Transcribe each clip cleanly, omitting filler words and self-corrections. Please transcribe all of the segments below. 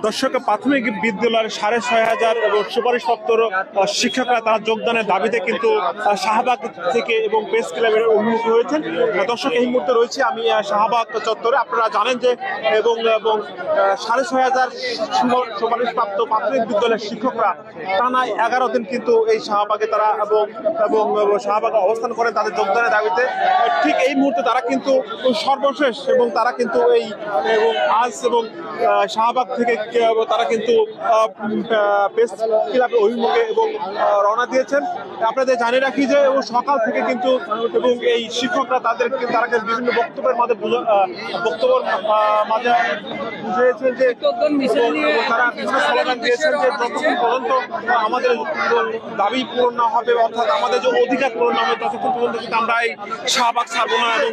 দর্শক, প্রাথমিক বিদ্যালয়ের ৬,৫০০ এবং সুপারিশপ্রাপ্ত শিক্ষকরা তারা যোগদানের দাবিতে কিন্তু শাহবাগ থেকে এবং প্রেস ক্লাবের অভিমুখী হয়েছেন। দর্শক, এই মুহূর্তে রয়েছে আমি শাহবাগ চত্বরে। আপনারা জানেন যে এবং ৬,৫০০ সুপারিশপ্রাপ্ত প্রাথমিক বিদ্যালয়ের শিক্ষকরা টানা ১১ দিন কিন্তু এই শাহবাগে তারা এবং শাহবাগে অবস্থান করেন তাদের যোগদানের দাবিতে। ঠিক এই মুহূর্তে তারা কিন্তু সর্বশেষ এবং তারা কিন্তু এই এবং আজ এবং শাহবাগ থেকে তারা কিন্তু প্রেস ক্লাবের অভিমুখে এবং রওনা দিয়েছেন। আপনাদের জানিয়ে রাখি যে সকাল থেকে কিন্তু এবং এই শিক্ষকরা তারা বিভিন্ন বক্তব্যের মাঝে বুঝিয়েছেন যে তারা বিভিন্ন স্লোগান দিয়েছেন যে যতক্ষণ পর্যন্ত আমাদের দাবি পূরণ না হবে, অর্থাৎ আমাদের যে অধিকার পূরণ না হবে, ততক্ষণ পর্যন্ত কিন্তু আমরা এই শাহবাগ ছাড়বো না। এবং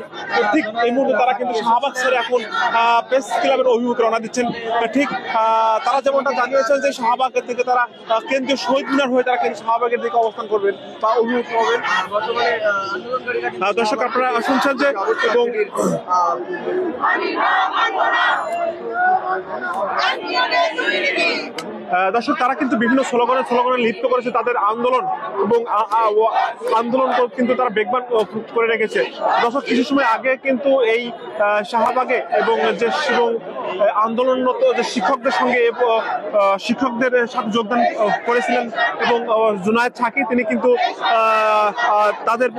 ঠিক এই মুহূর্তে তারা কিন্তু শাহবাগ ছেড়ে এখন প্রেস ক্লাবের অভিমুখে রওনা দিচ্ছেন। ঠিক তারা যেমনটা জানিয়েছেন যে শাহবাগের থেকে তারা কেন্দ্রীয় শহীদ মিনার হয়ে তারা কিন্তু শাহবাগের দিকে অবস্থান করবেন বা অভিমুখী হবেন। দর্শক, আপনারা শুনছেন যে এবং দর্শক, তারা কিন্তু বিভিন্ন স্লোগানে লিপ্ত করেছে তাদের আন্দোলন এবং আন্দোলন কিন্তু তারা বেগবান করে রেখেছে। দর্শক, কিছু সময় আগে কিন্তু এই শাহবাগে এবং আন্দোলনরত যে শিক্ষকদের সঙ্গে শিক্ষকদের সাথে যোগদান করেছিলেন এবং জুনায়েদ ছাকি তিনি কিন্তু তাদের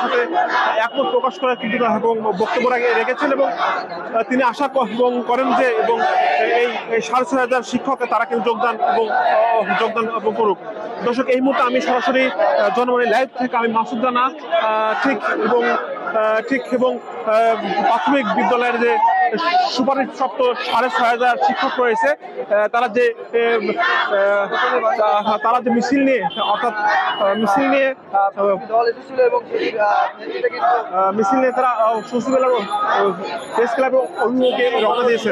সাথে একমত প্রকাশ করে কিন্তু এবং বক্তব্য রেখেছেন এবং তিনি আশা করেন যে এবং এই ৬,৫০০ শিক্ষক তারা কিন্তু যোগদান করুক। দর্শক, এই মুহূর্তে আমি সরাসরি জনমনি লাইভ থেকে আমি মাসুদ রানা ঠিক এবং প্রাথমিক বিদ্যালয়ের যে সুপারিশপ্রাপ্ত ৬,৫০০ শিক্ষক রয়েছে তারা যে মিছিল নিয়ে তারা সচিবালয় প্রেস ক্লাবের অভিমুখে রওনা দিয়েছে।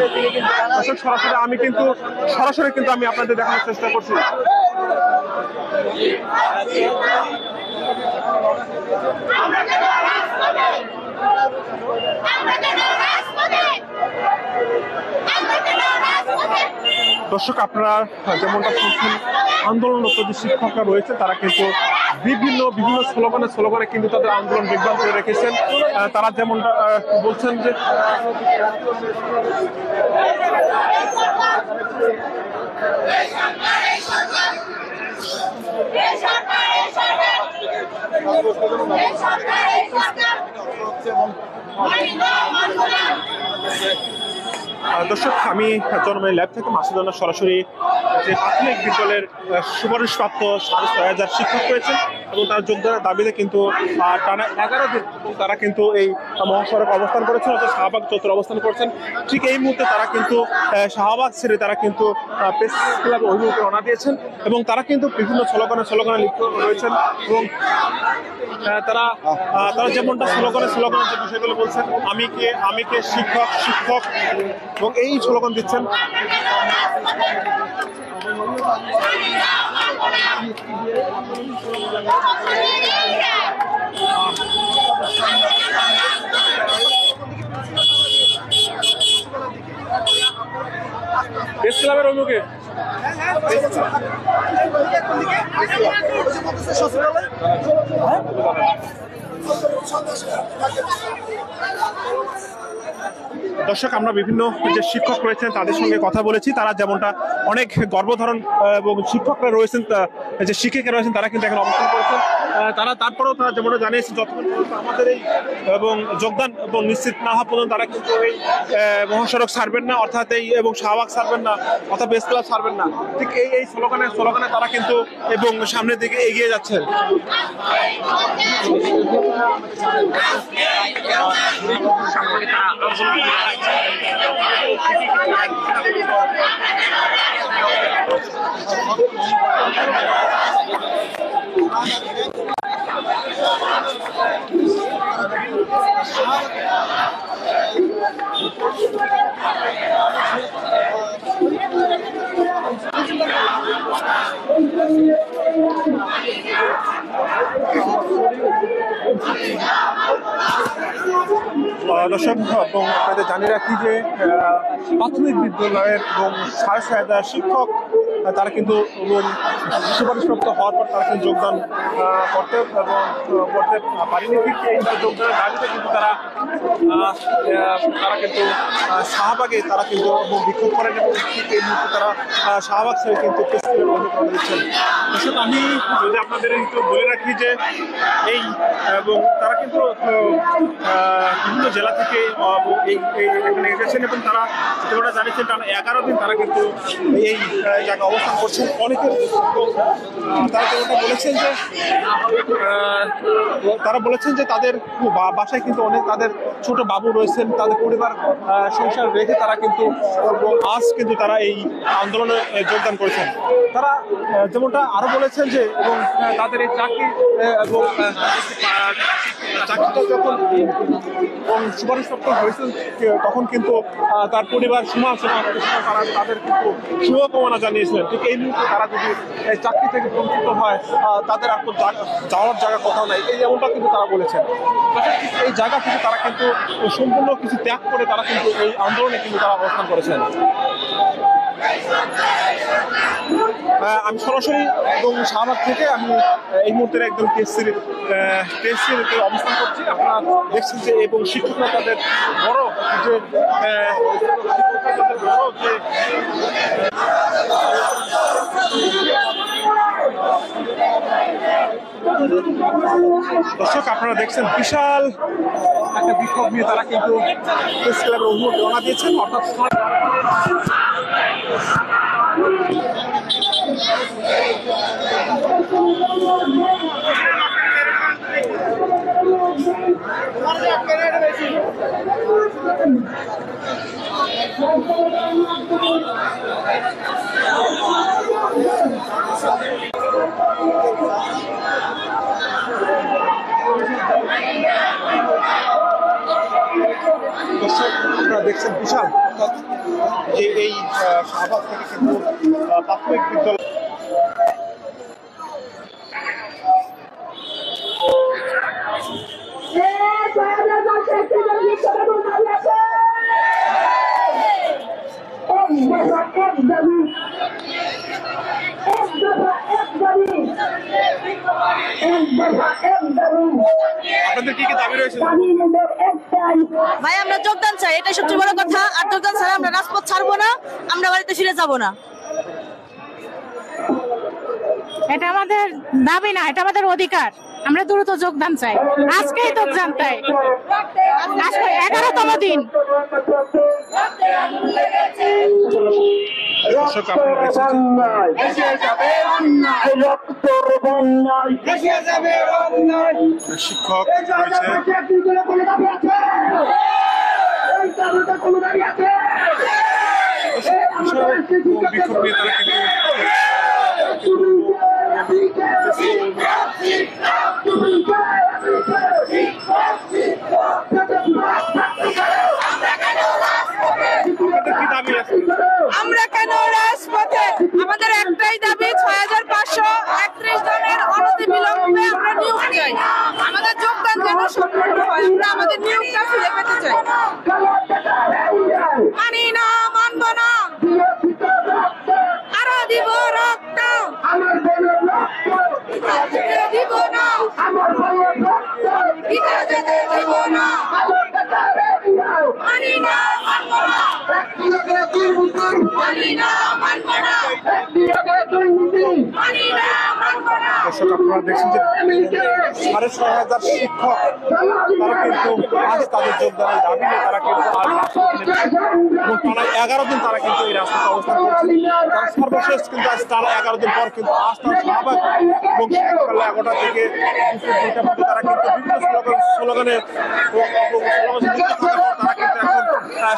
সরাসরি কিন্তু আমি আপনাদের দেখানোর চেষ্টা করছি। দর্শক, আপনারা যেমনটা শুনছেন আন্দোলনরত যে শিক্ষকরা রয়েছে তারা কিন্তু বিভিন্ন স্লোগানে কিন্তু তাদের আন্দোলন বেগবান করে রেখেছেন। তারা যেমনটা বলছেন যে দর্শক, আমি জনমনি ল্যাব থেকে মাসুদ রানা সরাসরি যে প্রাথমিক বিদ্যালয়ের সুপারিশপ্রাপ্ত ৬,৫০০ শিক্ষক রয়েছেন এবং তার যোগদানের দাবিতে কিন্তু টানা ১১ দিন তারা কিন্তু এই মহাসড়ক অবস্থান করেছেন, অর্থাৎ শাহবাগ চত্বর অবস্থান করেছেন। ঠিক এই মুহূর্তে তারা কিন্তু শাহবাগ ছেড়ে তারা কিন্তু প্রেস ক্লাবের অভিমুখে রওনা দিয়েছেন এবং তারা কিন্তু বিভিন্ন স্লোগানে লিপ্ত রয়েছেন এবং তারা যেমনটা স্লোগানে যে বিষয়গুলো বলছেন, আমি কে শিক্ষক এবং এই স্লোগান দিচ্ছেন। প্রেস ক্লাবের অভিমুখে দর্শক, আমরা বিভিন্ন যে শিক্ষক রয়েছেন তাদের সঙ্গে কথা বলেছি। তারা যেমনটা অনেক গর্ভধারণ এবং শিক্ষকরা রয়েছেন যে শিক্ষিকা রয়েছেন তারা কিন্তু এখন অবস্থান করেছেন। তারপরেও তারা যেমনটা জানিয়েছে যতক্ষণ পর্যন্ত আমাদের এই এবং যোগদান এবং নিশ্চিত না হওয়া পর্যন্ত তারা কিন্তু এই মহাসড়ক ছাড়বেন না, অর্থাৎ এই এবং শাহবাগ ছাড়বেন না, অর্থাৎ প্রেস ক্লাব ছাড়বেন না। ঠিক এই স্লোগানে তারা কিন্তু এবং সামনের দিকে এগিয়ে যাচ্ছেন। দর্শক দর্শক এবং আপনাদের জানিয়ে রাখি যে প্রাথমিক বিদ্যালয়ের এবং 6,500 শিক্ষক তারা কিন্তু সুপারিশপ্রাপ্ত হওয়ার পর তারা কিন্তু যোগদান করতে পারেনি। ঠিক এই যোগদানের দাবিতে কিন্তু তারা কিন্তু শাহবাগে তারা কিন্তু বিক্ষোভ করেন এবং ঠিক এই মুহূর্তে তারা শাহবাগ ছেড়ে কিন্তু অনুপ্রাণ দিচ্ছেন। দর্শক আমি যদি আপনাদের একটু বলে রাখি যে এই এবং তারা কিন্তু বিভিন্ন জেলা থেকে এখানে এসেছেন এবং তারা যেটা জানিয়েছেন টানা 11 দিন তারা কিন্তু এই জায়গায় অবস্থান করছেন। অনেকের তারা যেটা বলেছেন যে তাদের বাসায় কিন্তু অনেক তাদের ছোট বাবু রয়েছেন, তাদের পরিবার সংসার রেখে তারা কিন্তু আজ কিন্তু তারা এই আন্দোলনে যোগদান করেছেন। তারা যেমনটা আরো বলেছেন যে এবং তাদের এই চাকরি এবং চাকরিটা যখন সুপারিশপ্রাপ্ত হয়েছে তখন কিন্তু তার পরিবার সমালোচনা তাদের কিন্তু শুভকামনা জানিয়েছিলেন। ঠিক এই মুহূর্তে তারা যদি চাকরি থেকে বঞ্চিত হয় তাদের আর যাওয়ার জায়গা কোথাও নাই, এই এমনটা কিন্তু তারা বলেছেন। এই জায়গা থেকে তারা কিন্তু সম্পূর্ণ কিছু ত্যাগ করে তারা কিন্তু এই আন্দোলনে কিন্তু তারা অবস্থান করেছেন। আমি সরাসরি এবং শাহবাগ থেকে আমি এই মুহূর্তে একদম টেস্টের অবস্থান করছি। আপনারা দেখছেন যে এবং শিক্ষকরা তাদের বড় যে দর্শক আপনারা দেখছেন বিশাল একটা বিক্ষোভ নিয়ে তারা কিন্তু প্রেস ক্লাবের অভিমুখে রওনা দিয়েছেন। অর্থাৎ দর্শক আপনারা দেখছেন বিশাল যে এই শাহবাগ থেকে কিন্তু প্রাথমিক বিদ্যালয় আপনাদের কি কি দাবি রয়েছে? ভাই আমরা যোগদান চাই, এটাই সবচেয়ে বড় কথা। আর যোগদান ছাড়া আমরা রাজপথ ছাড়বো না, আমরা বাড়িতে ফিরে যাব না। এটা আমাদের দাবি না, এটা আমাদের অধিকার। আমরা দ্রুত যোগদান চাই, আজকেই যোগদান চাই। আজকে 11তম দিন। শিক্ষক বিক্ষোভ নিয়ে তারা কিন্তু আমরা কেন রাজপথে? আমাদের একটাই দাবি, 6,531 জনের অনতিবিলম্বে আমরা নিয়োগ চাই। আমাদের যোগদান যেন সম্পূর্ণ হয়, আমরা আমাদের নিয়োগটা ফিরে পেতে চাই। মানি না, মানব না, আরো দিব রক্ত, দিব না, যেতে দিব না, মানি না, মানব না, মানি না, মানব না, মানি না, মানব না। দর্শক আপনারা দেখছেন যে 6,500 শিক্ষক তারা কিন্তু আজ তাদের যোগদানের দাবি নিয়ে তারা কিন্তু আজ এবং টানা 11 দিন তারা কিন্তু এই রাস্তাতে অবস্থান করছে। তারা সর্বশেষ কিন্তু আজ টানা 11 দিন পর কিন্তু আজ তার শাহবাগ এবং সকাল 11টা থেকে দুপুর 2টা পর্যন্ত তারা কিন্তু বিভিন্ন স্লোগানে তারা কিন্তু এখন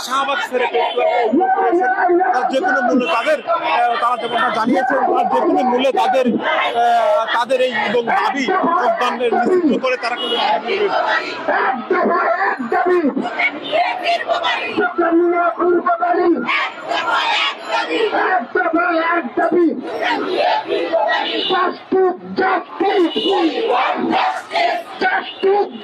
শাহবাগ ছেড়ে যে কোনো মূল্যে তারা যেমনটা জানিয়েছেন যে কোনো মূল্যে তাদের এই এবং দাবি যোগদানের নিশ্চিত করে তারা কিন্তু Justice!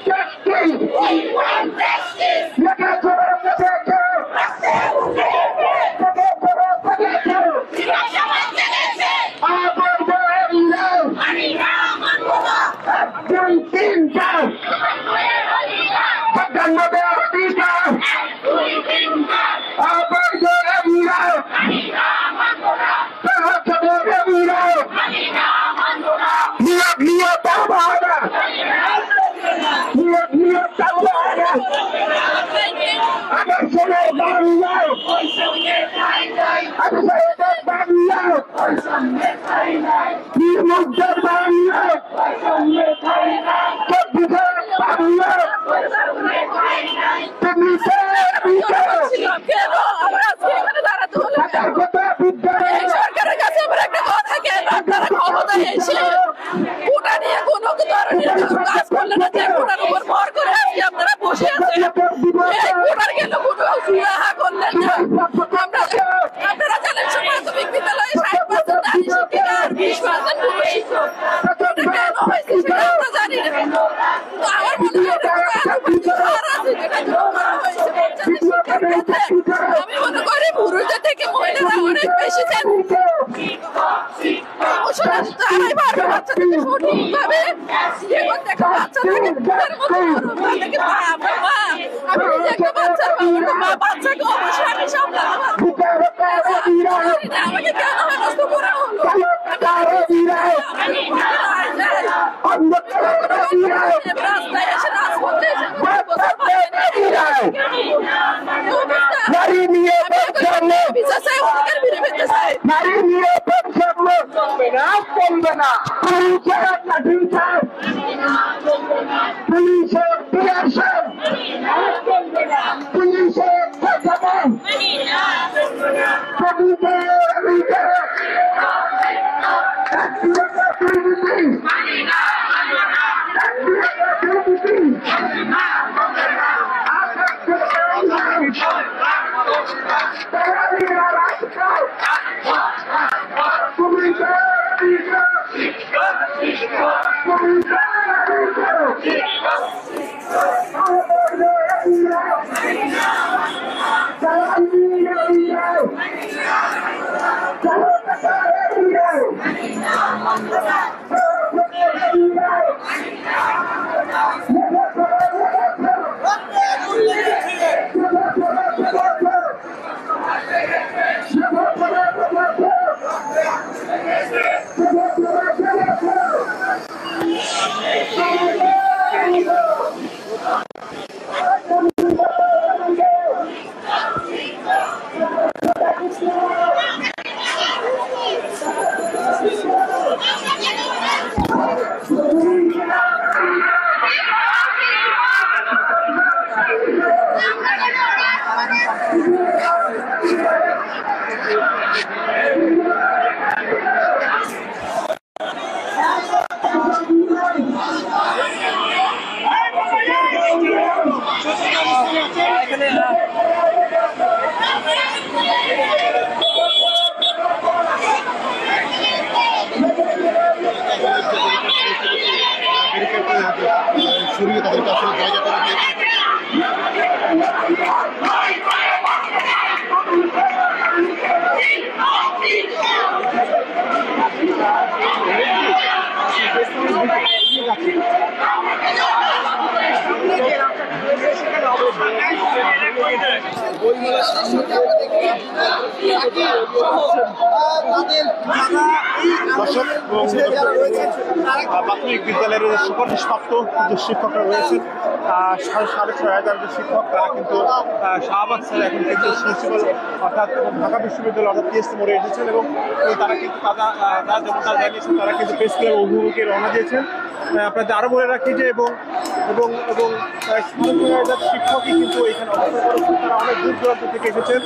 সরকারের কাছে আমার একটা কথা, কেন আপনারা ক্ষমতায় এসে কোটা নিয়ে কোনো ধরনের কাজ করলেন না? যে কোটার উপর ভর করে আজকে আপনারা বসে আছেন, এই কোটার কেন কোনো সুরাহা করলেন না? আপনারা জানেন প্রাথমিক বিদ্যালয়ে 60% নারী শিক্ষিকা আর 20% পুরুষ শিক্ষক। এটা কেন হয়েছে সেটা আমরা জানি না। তো আমার মনে হয় আমি মনে করি পুরুষদের থেকে মহিলারা অনেক বেশি তারাই পারবে বাচ্চাদেরকে সঠিকভাবে দেখো বাচ্চাদেরকে আমি নিজে একটা বাচ্চার মা, বাচ্চাকে অবশ্যই আমি সামলাতে পারবো। আমাকে কেন হেনস্থ করা হলো? রাস্তায় এসে রাজপথে এসে সরিয়ে তাদেরকে আসলে জায়গা করে দিয়েছে। প্রাথমিক বিদ্যালয়ের সুপারিশপ্রাপ্ত যে শিক্ষকরা রয়েছেন 6,500 যে শিক্ষক, তারা কিন্তু শাহবাগ ছেড়ে এখন কিন্তু প্রিন্সিপাল অর্থাৎ ঢাকা বিশ্ববিদ্যালয় অর্থাৎ পিএসসি মোড়ে এসেছেন এবং তারা কিন্তু তারা যেমন তারা জানিয়েছেন তারা কিন্তু প্রেস ক্লাব অভিমুখে রওনা দিয়েছেন। আপনাদের আরো বলে রাখি যে এবং এবং এবং শিক্ষকই কিন্তু এখানে অবস্থান করেছেন, তারা অনেক দূর দূরান্ত থেকে এসেছেন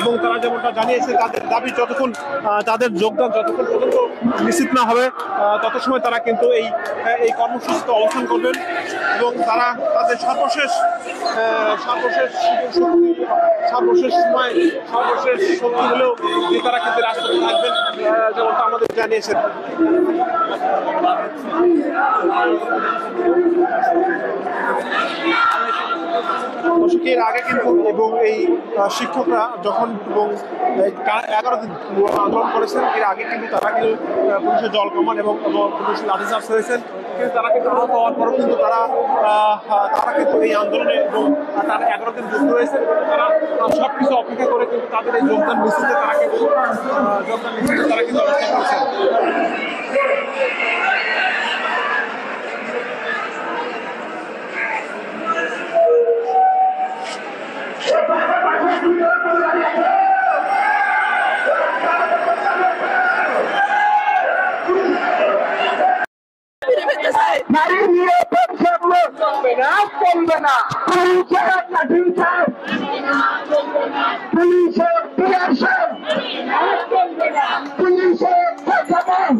এবং তারা যেমনটা জানিয়েছে তাদের দাবি যতক্ষণ তাদের যোগদান যতক্ষণ পর্যন্ত নিশ্চিত না হবে তত সময় তারা কিন্তু এই কর্মসূচিতে অবস্থান করবেন এবং তারা তাদের সর্বশেষ শক্তি হলেও তারা কিন্তু রাজপথে থাকবেন যেমনটা আমাদের জানিয়েছেন। দর্শক এর আগে কিন্তু এবং এই শিক্ষকরা যখন এবং 11 দিন আন্দোলন করেছেন এর আগে কিন্তু তারা কিন্তু পুলিশের জল কামান এবং পুলিশের লাঠিচার্জ হয়েছেন, কিন্তু তারা কিন্তু আহত হওয়ার পরও কিন্তু তারা কিন্তু এই আন্দোলনে এবং তারা 11 দিন যুক্ত হয়েছেন। তারা সবকিছু অপেক্ষা করে কিন্তু তাদের এই যোগদান মিছিলে তারা কিন্তু অবস্থান করছেন। নারী নিরাপত্তা চলবে না, চলবে না। পুলিশের প্রশাসন, পুলিশের প্রশাসন,